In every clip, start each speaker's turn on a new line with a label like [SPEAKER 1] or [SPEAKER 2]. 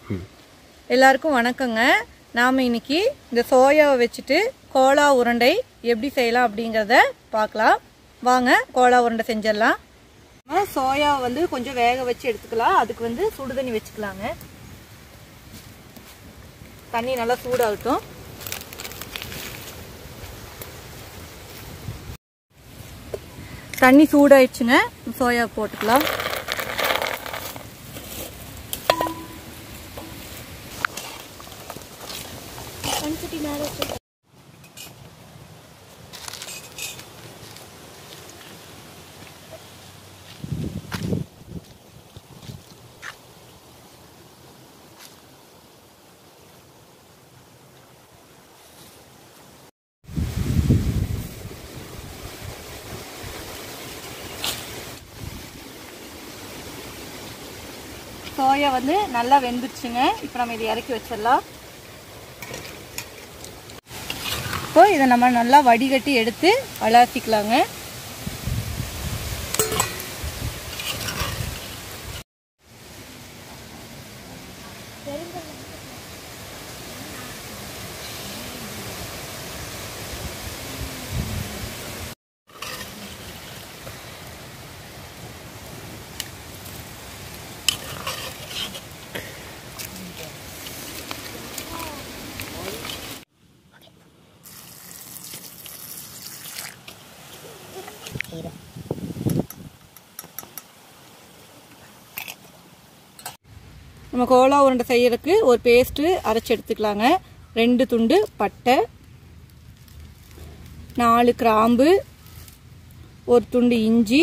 [SPEAKER 1] எல்லாருக்கும் வணக்கங்க. நாம் இன்னைக்கு இந்த சோயாவை வச்சுட்டு கோலா உருண்டை எப்படி செய்யலாம் அப்படிங்கிறத பார்க்கலாம். வாங்க கோலா உருண்டை செஞ்சிடலாம். சோயாவை வந்து கொஞ்சம் வேக வச்சு எடுத்துக்கலாம். அதுக்கு வந்து சுடு தண்ணி வச்சுக்கலாங்க. தண்ணி நல்லா சூடாகட்டும். தண்ணி சூடாயிடுச்சுங்க. சோயா போட்டுக்கலாம். சோயா வந்து நல்லா வெந்துடுச்சுங்க. இப்போ நம்ம இதை இறக்கி வச்சிடலாம். இப்போ இதை நம்ம நல்லா வடிகட்டி எடுத்து அலசிக்கலாங்க. நம்ம கோலா உருண்டை செய்யறதுக்கு ஒரு பேஸ்ட்டு அரைச்சி எடுத்துக்கலாங்க. 2 துண்டு பட்டை, 4 கிராம்பு, 1 துண்டு இஞ்சி,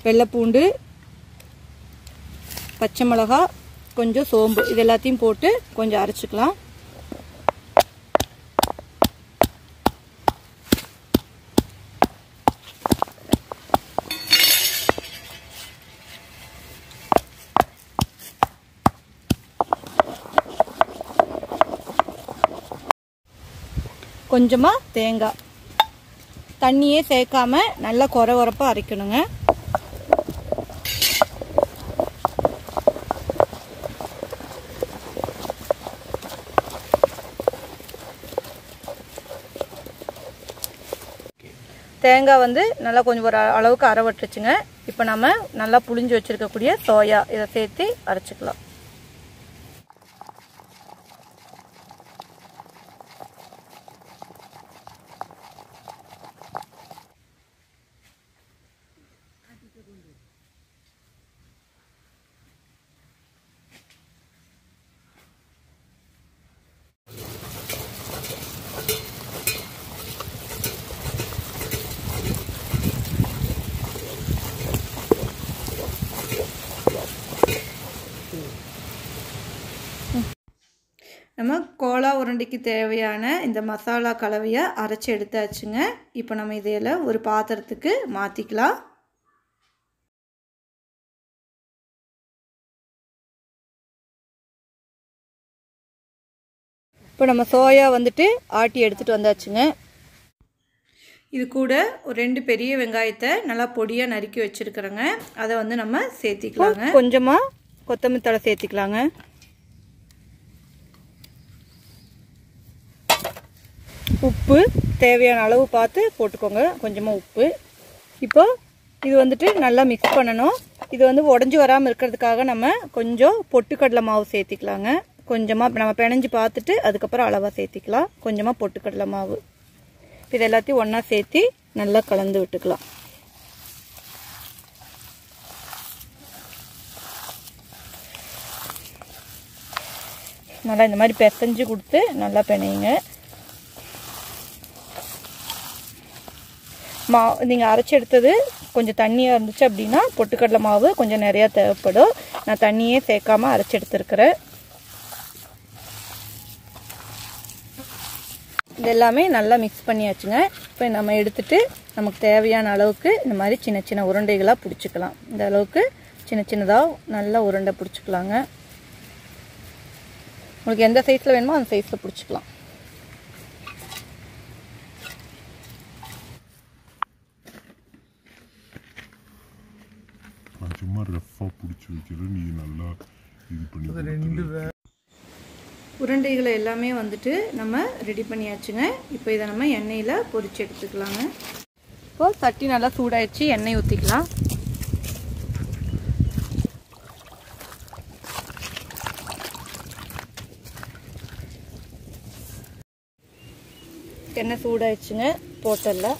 [SPEAKER 1] வெள்ளைப்பூண்டு, பச்சை மிளகாய், கொஞ்சம் சோம்பு, இது எல்லாத்தையும் போட்டு கொஞ்சம் அரைச்சிக்கலாம். கொஞ்சமாக தேங்காய், தண்ணியே சேர்க்காம நல்லா கொரகொரப்பாக அரைக்கணுங்க. தேங்காய் வந்து நல்லா கொஞ்சம் ஒரு அளவுக்கு அரைவட்டுச்சுங்க. இப்போ நம்ம நல்லா புளிஞ்சு வச்சுருக்கக்கூடிய சோயா இதை சேர்த்து அரைச்சிக்கலாம். நம்ம கோலா உருண்டைக்கு தேவையான இந்த மசாலா கலவையை அரைச்சி எடுத்தாச்சுங்க. இப்போ நம்ம இதில் ஒரு பாத்திரத்துக்கு மாற்றிக்கலாம். இப்போ நம்ம சோயா வந்துட்டு ஆட்டி எடுத்துகிட்டு வந்தாச்சுங்க. இது கூட ஒரு 2 பெரிய வெங்காயத்தை நல்லா பொடியாக நறுக்கி வச்சுருக்கிறேங்க. அதை வந்து நம்ம சேர்த்திக்கலாங்க. கொஞ்சமாக கொத்தமல்லி தழை சேர்த்திக்கலாங்க. உப்பு தேவையான அளவு பார்த்து போட்டுக்கோங்க. கொஞ்சமாக உப்பு. இப்போ இது வந்துட்டு நல்லா மிக்ஸ் பண்ணணும். இது வந்து உடஞ்சி வராமல் இருக்கிறதுக்காக நம்ம கொஞ்சம் பொட்டுக்கடலை மாவு சேர்த்திக்கலாங்க. கொஞ்சமாக நம்ம பிணைஞ்சு பார்த்துட்டு அதுக்கப்புறம் அளவாக சேர்த்திக்கலாம். கொஞ்சமாக பொட்டுக்கடலை மாவு. இது எல்லாத்தையும் ஒன்றா சேர்த்து நல்லா கலந்து விட்டுக்கலாம். நல்லா இந்த மாதிரி பிசைஞ்சு கொடுத்து நல்லா பிணையுங்க. நீங்கள் அரைச்சி எடுத்தது கொஞ்சம் தண்ணியாக இருந்துச்சு அப்படின்னா பொட்டுக்கடலை மாவு கொஞ்சம் நிறையா தேவைப்படும். நான் தண்ணியே சேர்க்காம அரைச்சி எடுத்துருக்கிறேன். இது எல்லாமே நல்லா மிக்ஸ் பண்ணியாச்சுங்க. இப்போ நம்ம எடுத்துட்டு நமக்கு தேவையான அளவுக்கு இந்த மாதிரி சின்ன சின்ன உருண்டைகளாக பிடிச்சிக்கலாம். இந்த அளவுக்கு சின்ன சின்னதாக நல்லா உருண்டை பிடிச்சிக்கலாங்க. உங்களுக்கு எந்த சைஸில் வேணுமோ அந்த சைஸில் பிடிச்சிக்கலாம்.
[SPEAKER 2] சும்மா ரஃப்பா பிடிச்சி வைக்கிற நீ நல்லா இது பண்ணி
[SPEAKER 1] உருண்டைகளை எல்லாமே வந்துட்டு நம்ம ரெடி பண்ணியாச்சுங்க. இப்போ இதை நம்ம எண்ணெயில் பொரிச்சு எடுத்துக்கலாங்க. இப்போது சட்டி நல்லா சூடாயிடுச்சு, எண்ணெய் ஊற்றிக்கலாம். எண்ணெய் சூடாயிடுச்சுங்க, போட்டல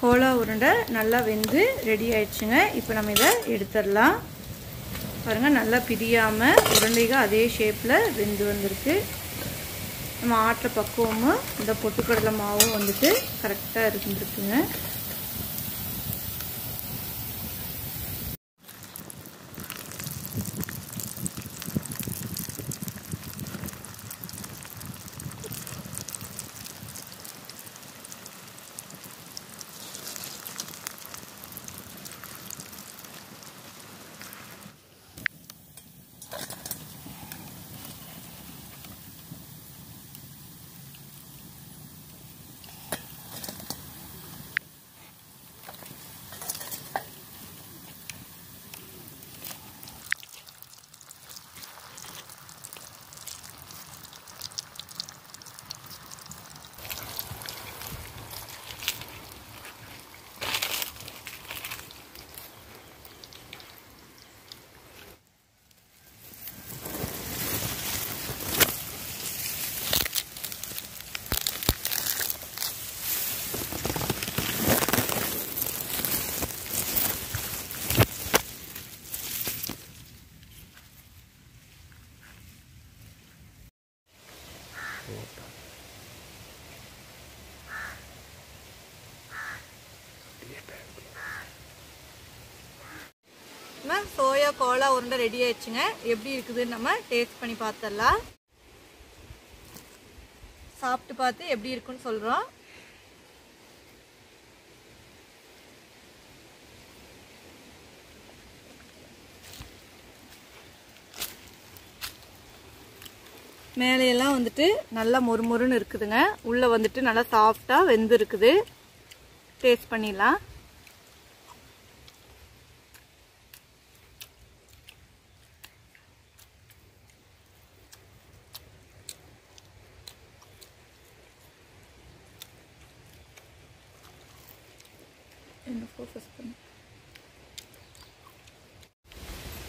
[SPEAKER 1] கோலா உருண்டை நல்லா வெந்து ரெடி ஆயிடுச்சுங்க. இப்போ நம்ம இதை எடுத்துடலாம். பாருங்கள், நல்லா பிரியாமல் உருண்டைகள் அதே ஷேப்பில் வெந்து வந்திருக்கு. நம்ம ஆட்டுற பக்குவமும் இந்த பொட்டுக்கடலை மாவும் வந்துட்டு கரெக்டாக இருந்துருக்குங்க. சோயா கோலா உருண்டை ரெடி ஆயிடுச்சுங்க. எப்படி இருக்குதுன்னு நம்ம டேஸ்ட் பண்ணி பார்த்துடலாம். சாப்பிட்டு பார்த்து எப்படி இருக்குன்னு சொல்கிறோம். மேலையெல்லாம் வந்துட்டு நல்லா மொறுமொறுன்னு இருக்குதுங்க. உள்ளே வந்துட்டு நல்லா சாஃப்டாக வெந்து இருக்குது. டேஸ்ட் பண்ணிடலாம்.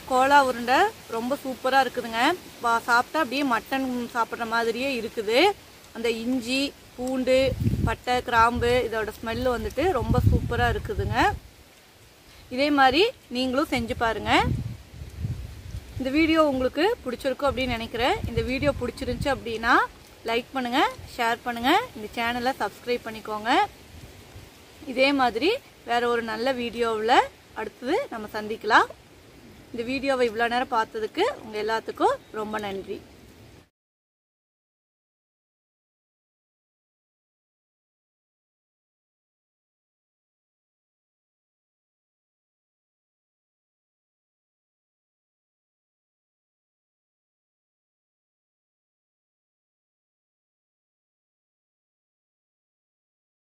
[SPEAKER 1] கோலா உருண்டை ரொம்ப சூப்பராக இருக்குதுங்க. சாப்பிட்டா அப்படியே மட்டன் சாப்பிட்ற மாதிரியே இருக்குது. அந்த இஞ்சி, பூண்டு, பட்டை, கிராம்பு இதோட ஸ்மெல்லு வந்துட்டு ரொம்ப சூப்பராக இருக்குதுங்க. இதே மாதிரி நீங்களும் செஞ்சு பாருங்கள். இந்த வீடியோ உங்களுக்கு பிடிச்சிருக்கும் அப்படின்னு நினைக்கிறேன். இந்த வீடியோ பிடிச்சிருந்துச்சு அப்படின்னா லைக் பண்ணுங்கள், ஷேர் பண்ணுங்கள், இந்த சேனலை சப்ஸ்கிரைப் பண்ணிக்கோங்க. இதே மாதிரி வேறு ஒரு நல்ல வீடியோவில் அடுத்தது நம்ம சந்திக்கலாம். இந்த வீடியோவை இவ்வளோ நேரம் பார்த்ததுக்கு உங்கள் எல்லாத்துக்கும் ரொம்ப நன்றி.